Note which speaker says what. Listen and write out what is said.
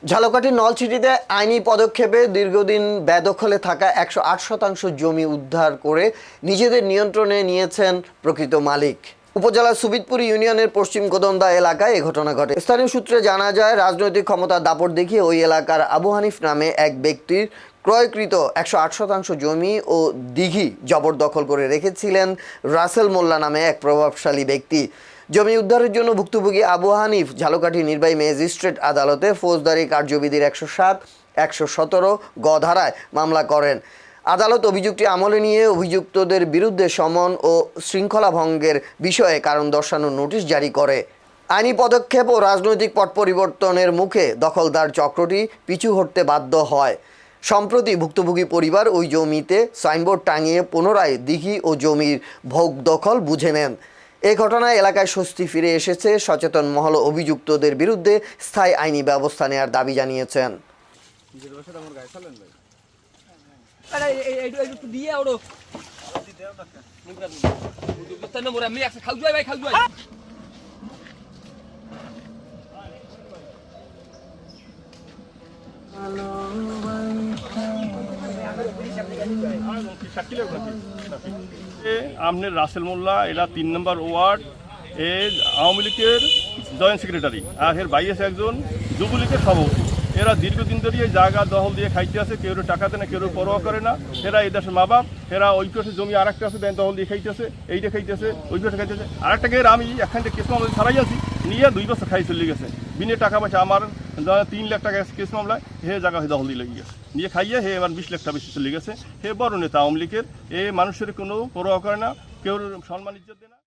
Speaker 1: ঝালকাঠির নলছিটিতে আইনি পদক্ষেপে দীর্ঘদিন বেদখলে থাকা ১০৮% জমি উদ্ধার করে নিজেদের নিয়ন্ত্রণে নিয়েছেন প্রকৃত মালিক। উপজেলার সুবিদপুর ইউনিয়নের পশ্চিম গোদন্দা এলাকায় এ ঘটনা ঘটে। স্থানীয় সূত্রে জানা যায়, রাজনৈতিক ক্ষমতার দাপট দেখিয়ে ওই এলাকার আবু হানিফ নামে এক ব্যক্তির ক্রয়কৃত ১০৮% জমি ও দিঘি জবরদখল করে রেখেছিলেন রাসেল মোল্লা নামে এক প্রভাবশালী ব্যক্তি। জমি উদ্ধারের জন্য ভুক্তভোগী আবু হানিফ ঝালকাঠি নির্বাহী ম্যাজিস্ট্রেট আদালতে ফৌজদারি কার্যবিধির ১০৭, ১১৭ গ ধারায় মামলা করেন। আদালত অভিযোগটি আমলে নিয়ে অভিযুক্তদের বিরুদ্ধে সমন ও শৃঙ্খলা ভঙ্গের বিষয়ে কারণ দর্শানোর নোটিশ জারি করে। আইনি পদক্ষেপ ও রাজনৈতিক পট পরিবর্তনের মুখে দখলদার চক্রটি পিছু হটতে বাধ্য হয়। সম্প্রতি ভুক্তভোগী পরিবার ওই জমিতে সাইনবোর্ড টাঙিয়ে পুনরায় দিঘি ও জমির ভোগ দখল বুঝে নেন। এই ঘটনায় এলাকায় স্বস্তি ফিরে এসেছে। সচেতন মহল অভিযুক্তদের বিরুদ্ধে স্থায়ী আইনি ব্যবস্থা নেওয়ার দাবি জানিয়েছেন।
Speaker 2: আমনের রাসেল মোল্লা, এরা ৩ নম্বর ওয়ার্ড এর আওয়ামী লীগের জয়েন্ট সেক্রেটারি, আর এর বাইরে একজন যুবলীগের সভাপতি। এরা দীর্ঘদিন ধরে এই জায়গা দখল দিয়ে খাইতে আছে, কেউ টাকা দেয় না, কেউ পরোয়া করে না। এরা এই দেশের মা বাপ, এরা ওই পাশে জমি আর একটা আছে দখল দিয়ে খাইতেছে, এইটা খাইতেছে, ওই পাশে খাইতেছে। আর একটা গের আমি এখান থেকে কেস মামলা ছাড়াই আছি, নিয়ে 2 বছর খাই চলে গেছে বিনে টাকা পয়সা। আমার 3 লাখ টাকা কেস মামলায় হে জায়গা দখল দিয়ে লেগে গেছে, নিয়ে খাইয়ে হে এবার 20 লাখ টাকা বেশি চলে গেছে। হে বড় নেতা আওয়ামী লীগের, এ মানুষের কোনো পরোয়া করে না, কেউ সম্মান ইজ্জত দেয় না।